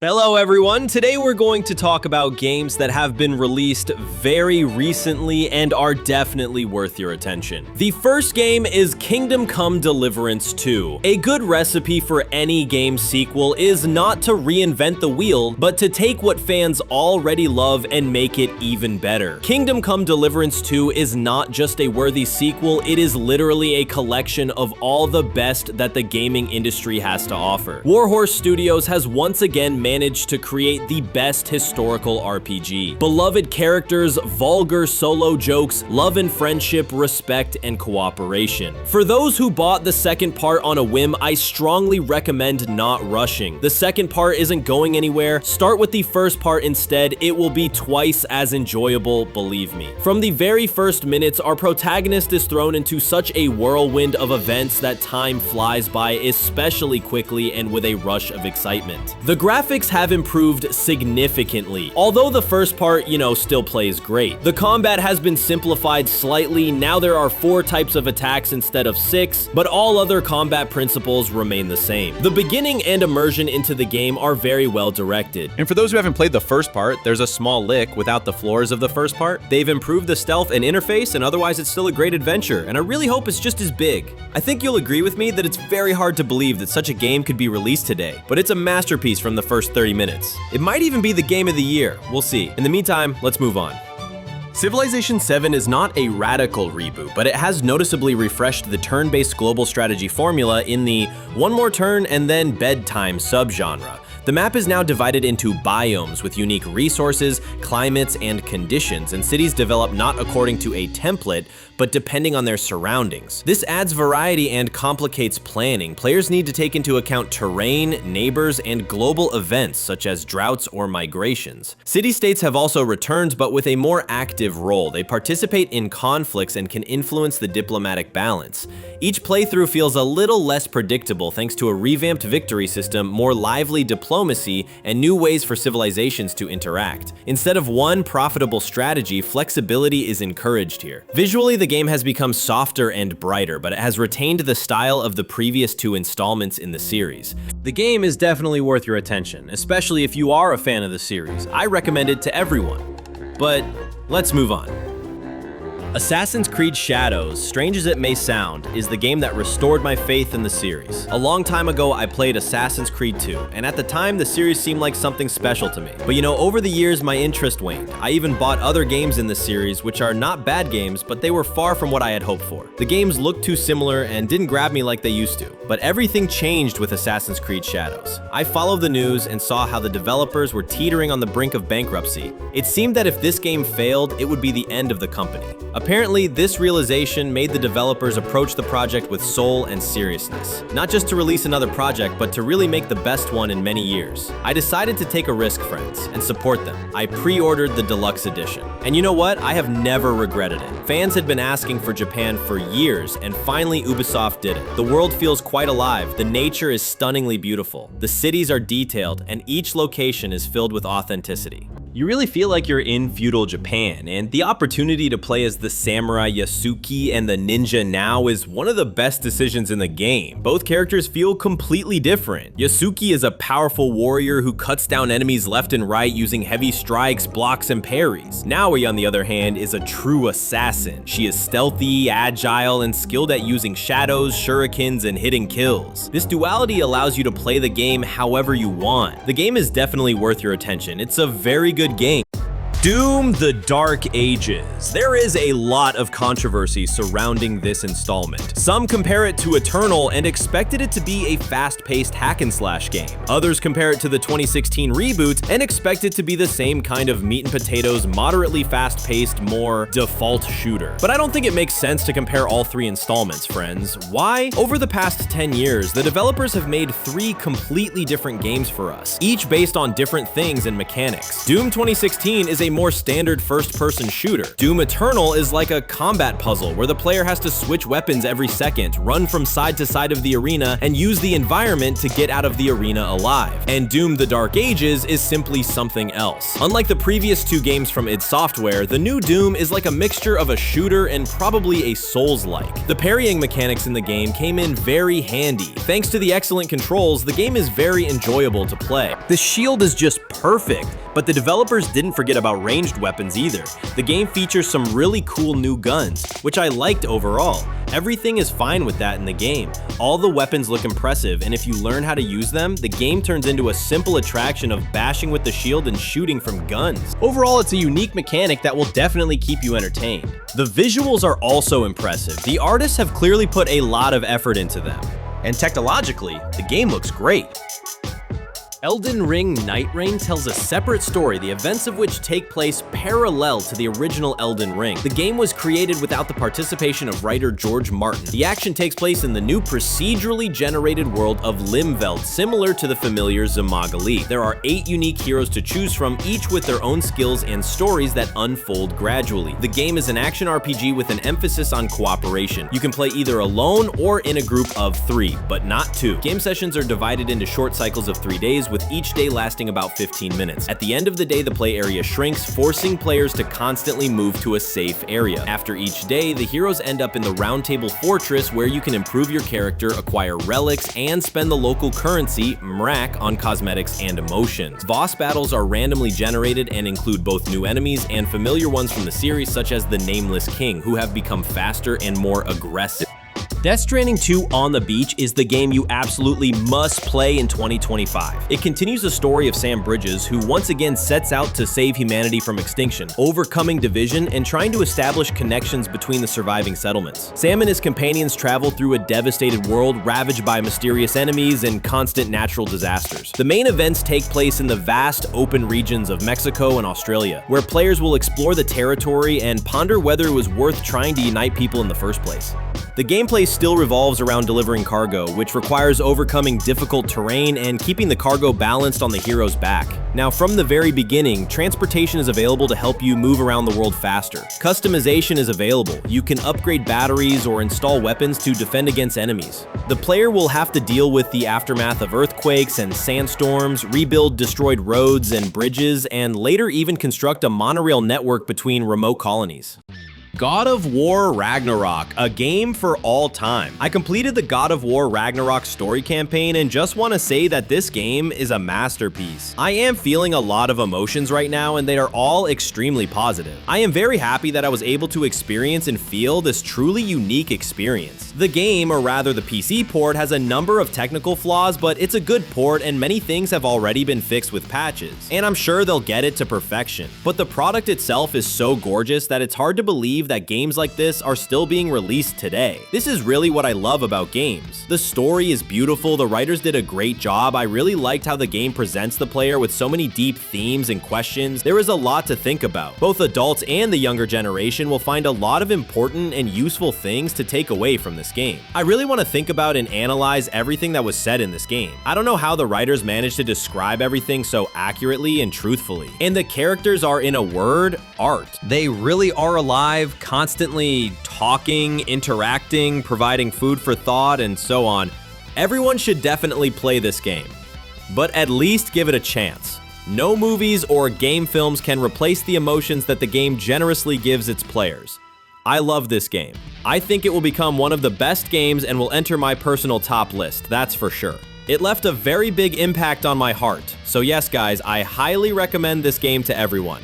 Hello everyone, today we're going to talk about games that have been released very recently and are definitely worth your attention. The first game is Kingdom Come Deliverance 2. A good recipe for any game sequel is not to reinvent the wheel, but to take what fans already love and make it even better. Kingdom Come Deliverance 2 is not just a worthy sequel, it is literally a collection of all the best that the gaming industry has to offer. Warhorse Studios has once again managed to create the best historical RPG. Beloved characters, vulgar solo jokes, love and friendship, respect, and cooperation. For those who bought the second part on a whim, I strongly recommend not rushing. The second part isn't going anywhere. Start with the first part instead. It will be twice as enjoyable, believe me. From the very first minutes, our protagonist is thrown into such a whirlwind of events that time flies by especially quickly and with a rush of excitement. The graphics have improved significantly, although the first part, still plays great. The combat has been simplified slightly. Now there are 4 types of attacks instead of 6, but all other combat principles remain the same. The beginning and immersion into the game are very well directed. And for those who haven't played the first part, there's a small lick without the floors of the first part. They've improved the stealth and interface, and otherwise it's still a great adventure, and I really hope it's just as big. I think you'll agree with me that it's very hard to believe that such a game could be released today, but it's a masterpiece from the first 30 minutes. It might even be the game of the year. We'll see. In the meantime, let's move on. Civilization VII is not a radical reboot, but it has noticeably refreshed the turn-based global strategy formula in the one more turn and then bedtime subgenre. The map is now divided into biomes with unique resources, climates, and conditions, and cities develop not according to a template, but depending on their surroundings. This adds variety and complicates planning. Players need to take into account terrain, neighbors, and global events such as droughts or migrations. City-states have also returned, but with a more active role. They participate in conflicts and can influence the diplomatic balance. Each playthrough feels a little less predictable thanks to a revamped victory system, more lively diplomacy, and new ways for civilizations to interact. Instead of one profitable strategy, flexibility is encouraged here. Visually, the game has become softer and brighter, but it has retained the style of the previous 2 installments in the series. The game is definitely worth your attention, especially if you are a fan of the series. I recommend it to everyone. But let's move on. Assassin's Creed Shadows, strange as it may sound, is the game that restored my faith in the series. A long time ago, I played Assassin's Creed 2, and at the time, the series seemed like something special to me. But over the years, my interest waned. I even bought other games in the series, which are not bad games, but they were far from what I had hoped for. The games looked too similar and didn't grab me like they used to. But everything changed with Assassin's Creed Shadows. I followed the news and saw how the developers were teetering on the brink of bankruptcy. It seemed that if this game failed, it would be the end of the company. Apparently, this realization made the developers approach the project with soul and seriousness. Not just to release another project, but to really make the best one in many years. I decided to take a risk, friends, and support them. I pre-ordered the deluxe edition. And you know what? I have never regretted it. Fans had been asking for Japan for years, and finally Ubisoft did it. The world feels quite alive. The nature is stunningly beautiful. The cities are detailed, and each location is filled with authenticity. You really feel like you're in feudal Japan, and the opportunity to play as the samurai Yasuki and the ninja Nao is one of the best decisions in the game. Both characters feel completely different. Yasuki is a powerful warrior who cuts down enemies left and right using heavy strikes, blocks, and parries. Naoi, on the other hand, is a true assassin. She is stealthy, agile, and skilled at using shadows, shurikens, and hitting kills. This duality allows you to play the game however you want. The game is definitely worth your attention. It's a very good game. Doom: The Dark Ages. There is a lot of controversy surrounding this installment. Some compare it to Eternal and expected it to be a fast-paced hack-and-slash game. Others compare it to the 2016 reboot and expect it to be the same kind of meat-and-potatoes, moderately fast-paced, more default shooter. But I don't think it makes sense to compare all 3 installments, friends. Why? Over the past 10 years, the developers have made 3 completely different games for us, each based on different things and mechanics. Doom 2016 is a more standard first-person shooter. Doom Eternal is like a combat puzzle where the player has to switch weapons every second, run from side to side of the arena, and use the environment to get out of the arena alive. And Doom The Dark Ages is simply something else. Unlike the previous two games from id Software, the new Doom is like a mixture of a shooter and probably a Souls-like. The parrying mechanics in the game came in very handy. Thanks to the excellent controls, the game is very enjoyable to play. The shield is just perfect, but the developers didn't forget about ranged weapons either. The game features some really cool new guns, which I liked overall. Everything is fine with that in the game. All the weapons look impressive, and if you learn how to use them, the game turns into a simple attraction of bashing with the shield and shooting from guns. Overall, it's a unique mechanic that will definitely keep you entertained. The visuals are also impressive. The artists have clearly put a lot of effort into them. And technologically, the game looks great. Elden Ring NIGHTREIGN tells a separate story, the events of which take place parallel to the original Elden Ring. The game was created without the participation of writer George Martin. The action takes place in the new procedurally generated world of Limveld, similar to the familiar Zamagali. There are 8 unique heroes to choose from, each with their own skills and stories that unfold gradually. The game is an action RPG with an emphasis on cooperation. You can play either alone or in a group of 3, but not 2. Game sessions are divided into short cycles of 3 days, with each day lasting about 15 minutes. At the end of the day, the play area shrinks, forcing players to constantly move to a safe area. After each day, the heroes end up in the Round Table Fortress, where you can improve your character, acquire relics, and spend the local currency, mrak, on cosmetics and emotions. Boss battles are randomly generated and include both new enemies and familiar ones from the series, such as the Nameless King, who have become faster and more aggressive. Death Stranding 2 On the Beach is the game you absolutely must play in 2025. It continues the story of Sam Bridges, who once again sets out to save humanity from extinction, overcoming division and trying to establish connections between the surviving settlements. Sam and his companions travel through a devastated world ravaged by mysterious enemies and constant natural disasters. The main events take place in the vast open regions of Mexico and Australia, where players will explore the territory and ponder whether it was worth trying to unite people in the first place. The gameplay still revolves around delivering cargo, which requires overcoming difficult terrain and keeping the cargo balanced on the hero's back. Now, from the very beginning, transportation is available to help you move around the world faster. Customization is available. You can upgrade batteries or install weapons to defend against enemies. The player will have to deal with the aftermath of earthquakes and sandstorms, rebuild destroyed roads and bridges, and later even construct a monorail network between remote colonies. God of War Ragnarok, a game for all time. I completed the God of War Ragnarok story campaign and just want to say that this game is a masterpiece. I am feeling a lot of emotions right now and they are all extremely positive. I am very happy that I was able to experience and feel this truly unique experience. The game, or rather the PC port, has a number of technical flaws, but it's a good port and many things have already been fixed with patches. And I'm sure they'll get it to perfection. But the product itself is so gorgeous that it's hard to believe that games like this are still being released today. This is really what I love about games. The story is beautiful, the writers did a great job, I really liked how the game presents the player with so many deep themes and questions. There is a lot to think about. Both adults and the younger generation will find a lot of important and useful things to take away from this game. I really want to think about and analyze everything that was said in this game. I don't know how the writers managed to describe everything so accurately and truthfully. And the characters are, in a word, art. They really are alive, constantly talking, interacting, providing food for thought, and so on. Everyone should definitely play this game, but at least give it a chance. No movies or game films can replace the emotions that the game generously gives its players. I love this game. I think it will become one of the best games and will enter my personal top list, that's for sure. It left a very big impact on my heart. So yes, guys, I highly recommend this game to everyone.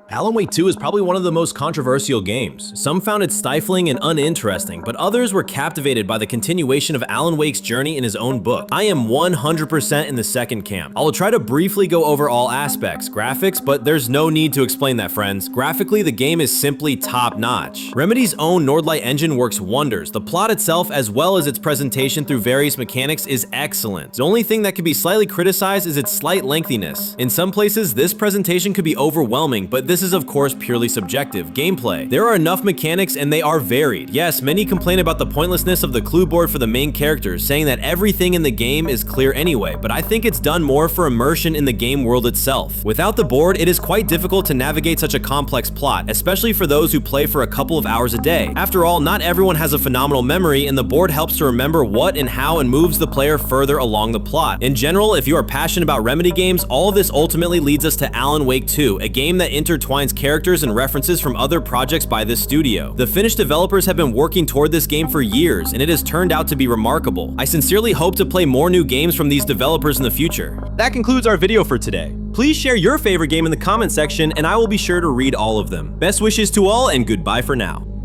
Alan Wake 2 is probably one of the most controversial games. Some found it stifling and uninteresting, but others were captivated by the continuation of Alan Wake's journey in his own book. I am 100% in the second camp. I will try to briefly go over all aspects, graphics, but there's no need to explain that, friends. Graphically, the game is simply top-notch. Remedy's own Nordlight engine works wonders. The plot itself, as well as its presentation through various mechanics, is excellent. The only thing that could be slightly criticized is its slight lengthiness. In some places, this presentation could be overwhelming, but this this is of course purely subjective. Gameplay. There are enough mechanics and they are varied. Yes, many complain about the pointlessness of the clue board for the main characters, saying that everything in the game is clear anyway, but I think it's done more for immersion in the game world itself. Without the board, it is quite difficult to navigate such a complex plot, especially for those who play for a couple of hours a day. After all, not everyone has a phenomenal memory, and the board helps to remember what and how and moves the player further along the plot. In general, if you are passionate about Remedy games, all of this ultimately leads us to Alan Wake 2, a game that intertwines characters and references from other projects by this studio. The Finnish developers have been working toward this game for years, and it has turned out to be remarkable. I sincerely hope to play more new games from these developers in the future. That concludes our video for today. Please share your favorite game in the comment section, and I will be sure to read all of them. Best wishes to all, and goodbye for now.